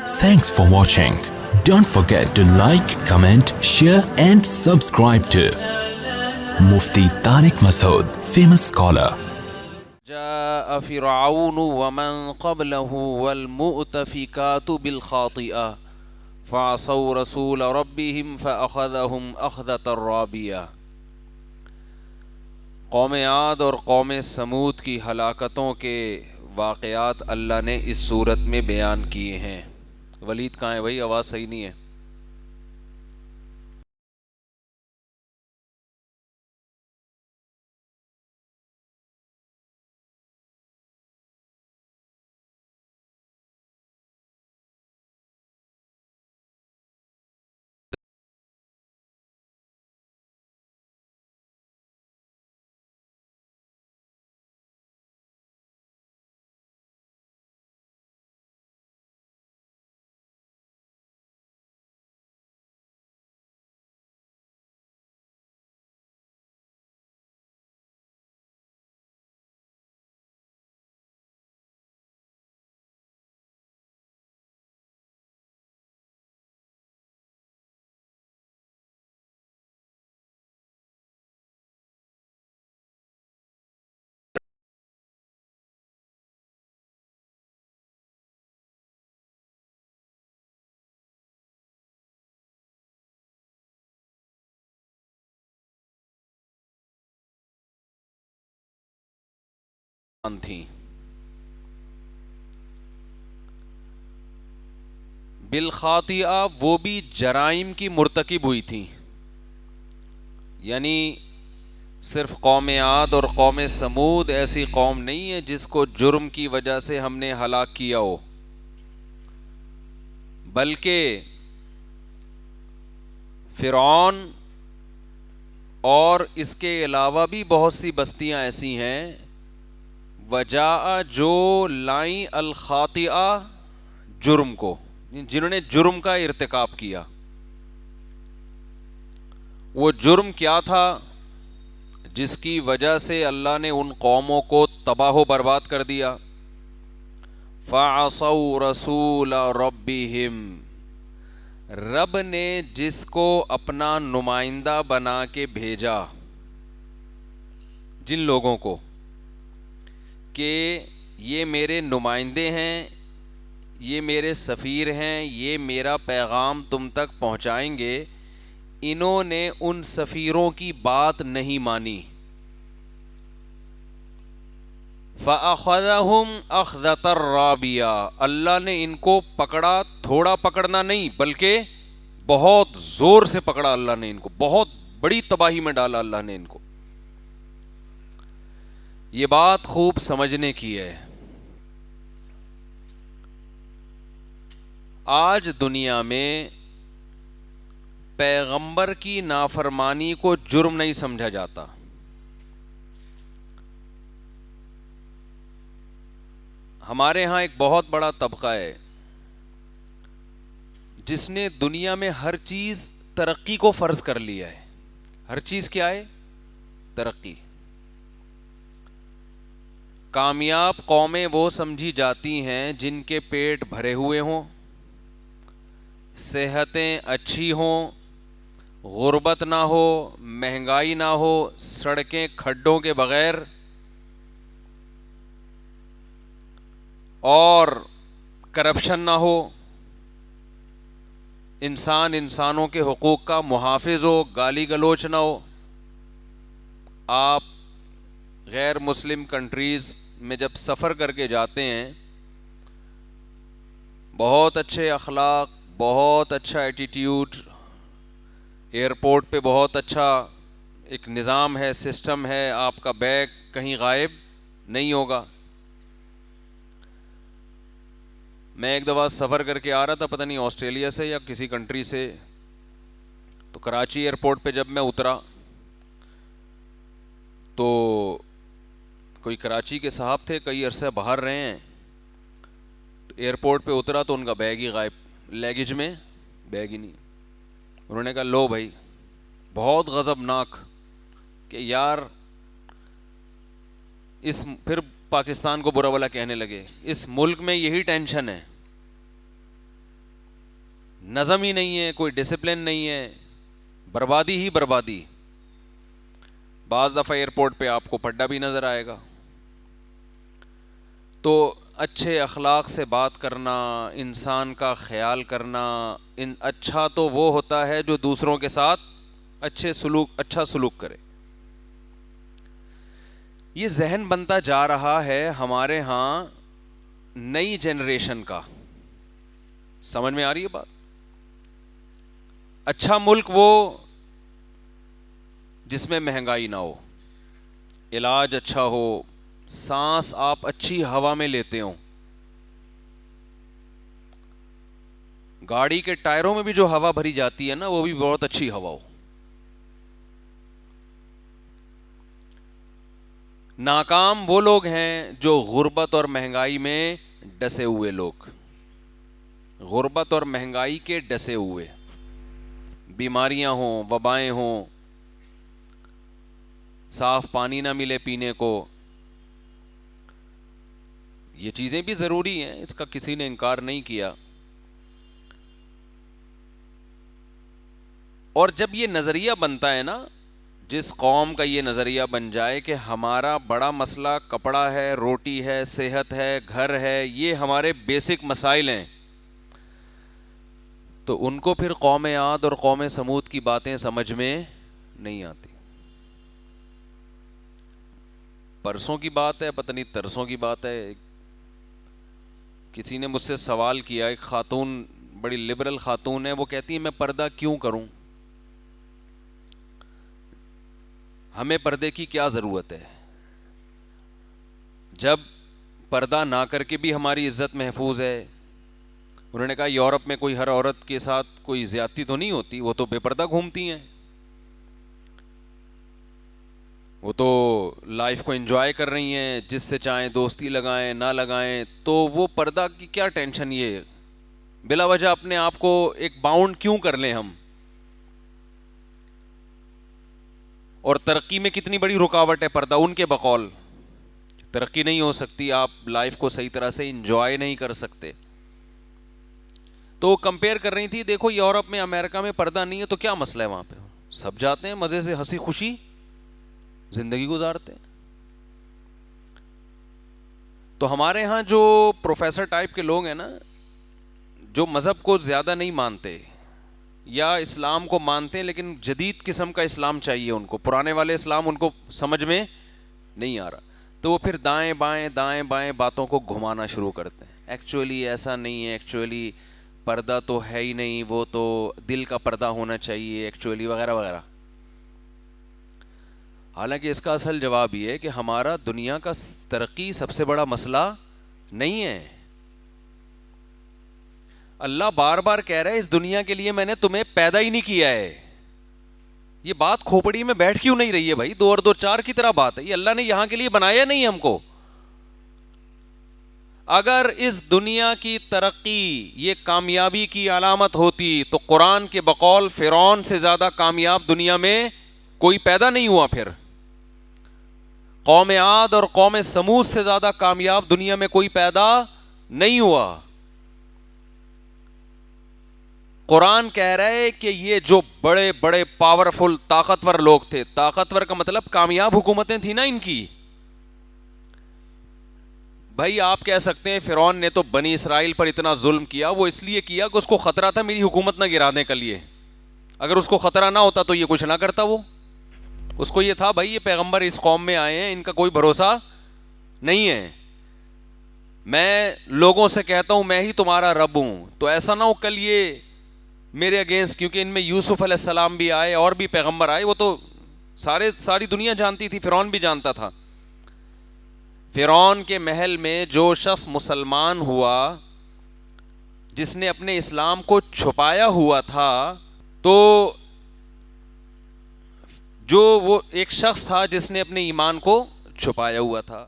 Thanks for watching. Don't forget to like, comment, share and subscribe to Mufti Tariq Masood, famous scholar. جاء فرعون ومن قبله والمؤتفكات بالخاطئة فعصوا رسول ربهم فأخذهم أخذة رابية. قوم عاد اور قوم سمود کی ہلاکتوں کے واقعات اللہ نے اس صورت میں بیان کیے ہیں. ولید کہاں ہے بھائی؟ آواز صحیح نہیں ہے. تھیں بالخاطئہ، وہ بھی جرائم کی مرتکب ہوئی تھیں. یعنی صرف قوم عاد اور قوم سمود ایسی قوم نہیں ہے جس کو جرم کی وجہ سے ہم نے ہلاک کیا ہو، بلکہ فرعون اور اس کے علاوہ بھی بہت سی بستیاں ایسی ہیں وجاء جو لائیں الخاطئہ، جرم کو، جنہوں نے جرم کا ارتکاب کیا. وہ جرم کیا تھا جس کی وجہ سے اللہ نے ان قوموں کو تباہ و برباد کر دیا؟ فَعَصَوْا رَسُولَ رَبِّهِمْ، رب نے جس کو اپنا نمائندہ بنا کے بھیجا، جن لوگوں کو کہ یہ میرے نمائندے ہیں، یہ میرے سفیر ہیں، یہ میرا پیغام تم تک پہنچائیں گے، انہوں نے ان سفیروں کی بات نہیں مانی. فَأَخَذَهُمْ أَخْذَةً رَابِيَةً، اللہ نے ان کو پکڑا، تھوڑا پکڑنا نہیں بلکہ بہت زور سے پکڑا. اللہ نے ان کو بہت بڑی تباہی میں ڈالا. اللہ نے ان کو، یہ بات خوب سمجھنے کی ہے. آج دنیا میں پیغمبر کی نافرمانی کو جرم نہیں سمجھا جاتا. ہمارے ہاں ایک بہت بڑا طبقہ ہے جس نے دنیا میں ہر چیز ترقی کو فرض کر لیا ہے. ہر چیز کیا ہے؟ ترقی. کامیاب قومیں وہ سمجھی جاتی ہیں جن کے پیٹ بھرے ہوئے ہوں، صحتیں اچھی ہوں، غربت نہ ہو، مہنگائی نہ ہو، سڑکیں کھڈوں کے بغیر، اور کرپشن نہ ہو، انسان انسانوں کے حقوق کا محافظ ہو، گالی گلوچ نہ ہو. آپ غیر مسلم کنٹریز میں جب سفر کر کے جاتے ہیں، بہت اچھے اخلاق، بہت اچھا ایٹیٹیوڈ، ایئرپورٹ پہ بہت اچھا ایک نظام ہے، سسٹم ہے، آپ کا بیگ کہیں غائب نہیں ہوگا. میں ایک دفعہ سفر کر کے آ رہا تھا، پتہ نہیں آسٹریلیا سے یا کسی کنٹری سے، تو کراچی ایئرپورٹ پہ جب میں اترا تو کوئی کراچی کے صاحب تھے، کئی عرصہ باہر رہے ہیں، تو ایئرپورٹ پہ اترا تو ان کا بیگ ہی غائب، لیگیج میں بیگ ہی نہیں. انہوں نے کہا لو بھائی، بہت غضبناک کہ یار پھر پاکستان کو برا بھلا کہنے لگے، اس ملک میں یہی ٹینشن ہے نظم ہی نہیں ہے، کوئی ڈسپلن نہیں ہے، بربادی ہی بربادی. بعض دفعہ ایئرپورٹ پہ آپ کو پڈا بھی نظر آئے گا. تو اچھے اخلاق سے بات کرنا، انسان کا خیال کرنا، اچھا تو وہ ہوتا ہے جو دوسروں کے ساتھ اچھا سلوک کرے. یہ ذہن بنتا جا رہا ہے ہمارے ہاں نئی جنریشن کا. سمجھ میں آ رہی ہے بات؟ اچھا ملک وہ جس میں مہنگائی نہ ہو، علاج اچھا ہو، سانس آپ اچھی ہوا میں لیتے ہوں، گاڑی کے ٹائروں میں بھی جو ہوا بھری جاتی ہے نا وہ بھی بہت اچھی ہوا ہو. ناکام وہ لوگ ہیں جو غربت اور مہنگائی میں ڈسے ہوئے لوگ، غربت اور مہنگائی کے ڈسے ہوئے، بیماریاں ہوں، وبائیں ہوں، صاف پانی نہ ملے پینے کو. یہ چیزیں بھی ضروری ہیں، اس کا کسی نے انکار نہیں کیا. اور جب یہ نظریہ بنتا ہے نا، جس قوم کا یہ نظریہ بن جائے کہ ہمارا بڑا مسئلہ کپڑا ہے، روٹی ہے، صحت ہے، گھر ہے، یہ ہمارے بیسک مسائل ہیں، تو ان کو پھر قوم عاد اور قوم سمود کی باتیں سمجھ میں نہیں آتی. پرسوں کی بات ہے، پتہ نہیں ترسوں کی بات ہے، کسی نے مجھ سے سوال کیا، ایک خاتون بڑی لبرل خاتون ہے، وہ کہتی ہے میں پردہ کیوں کروں، ہمیں پردے کی کیا ضرورت ہے، جب پردہ نہ کر کے بھی ہماری عزت محفوظ ہے. انہوں نے کہا یورپ میں کوئی ہر عورت کے ساتھ کوئی زیادتی تو نہیں ہوتی، وہ تو بے پردہ گھومتی ہیں، وہ تو لائف کو انجوائے کر رہی ہیں، جس سے چاہیں دوستی لگائیں نہ لگائیں، تو وہ پردہ کی کیا ٹینشن، یہ بلا وجہ اپنے آپ کو ایک باؤنڈ کیوں کر لیں ہم. اور ترقی میں کتنی بڑی رکاوٹ ہے پردہ، ان کے بقول ترقی نہیں ہو سکتی، آپ لائف کو صحیح طرح سے انجوائے نہیں کر سکتے. تو کمپیئر کر رہی تھی، دیکھو یورپ میں، امریکہ میں پردہ نہیں ہے تو کیا مسئلہ ہے، وہاں پہ سب جاتے ہیں مزے سے ہنسی خوشی زندگی گزارتے ہیں. تو ہمارے ہاں جو پروفیسر ٹائپ کے لوگ ہیں نا، جو مذہب کو زیادہ نہیں مانتے یا اسلام کو مانتے ہیں لیکن جدید قسم کا اسلام چاہیے ان کو، پرانے والے اسلام ان کو سمجھ میں نہیں آ رہا، تو وہ پھر دائیں بائیں باتوں کو گھمانا شروع کرتے ہیں. ایکچولی ایسا نہیں ہے، ایکچولی پردہ تو ہے ہی نہیں، وہ تو دل کا پردہ ہونا چاہیے ایکچولی، وغیرہ وغیرہ. حالانکہ اس کا اصل جواب یہ ہے کہ ہمارا دنیا کا ترقی سب سے بڑا مسئلہ نہیں ہے. اللہ بار بار کہہ رہا ہے اس دنیا کے لیے میں نے تمہیں پیدا ہی نہیں کیا ہے. یہ بات کھوپڑی میں بیٹھ کیوں نہیں رہی ہے بھائی؟ 2 اور 2 4 کی طرح بات ہے. یہ اللہ نے یہاں کے لیے بنایا نہیں ہم کو. اگر اس دنیا کی ترقی یہ کامیابی کی علامت ہوتی تو قرآن کے بقول فرعون سے زیادہ کامیاب دنیا میں کوئی پیدا نہیں ہوا. پھر قوم عاد اور قوم سمود سے زیادہ کامیاب دنیا میں کوئی پیدا نہیں ہوا. قرآن کہہ رہا ہے کہ یہ جو بڑے بڑے پاورفل طاقتور لوگ تھے، طاقتور کا مطلب کامیاب حکومتیں تھیں نا ان کی. بھائی آپ کہہ سکتے ہیں فرعون نے تو بنی اسرائیل پر اتنا ظلم کیا، وہ اس لیے کیا کہ اس کو خطرہ تھا میری حکومت نہ گرانے کے لیے. اگر اس کو خطرہ نہ ہوتا تو یہ کچھ نہ کرتا. وہ اس کو یہ تھا بھائی یہ پیغمبر اس قوم میں آئے ہیں، ان کا کوئی بھروسہ نہیں ہے، میں لوگوں سے کہتا ہوں میں ہی تمہارا رب ہوں، تو ایسا نہ ہو کل یہ میرے اگینسٹ، کیونکہ ان میں یوسف علیہ السلام بھی آئے اور بھی پیغمبر آئے، وہ تو ساری دنیا جانتی تھی، فرعون بھی جانتا تھا. فرعون کے محل میں جو شخص مسلمان ہوا، جس نے اپنے اسلام کو چھپایا ہوا تھا، تو جو وہ ایک شخص تھا جس نے اپنے ایمان کو چھپایا ہوا تھا.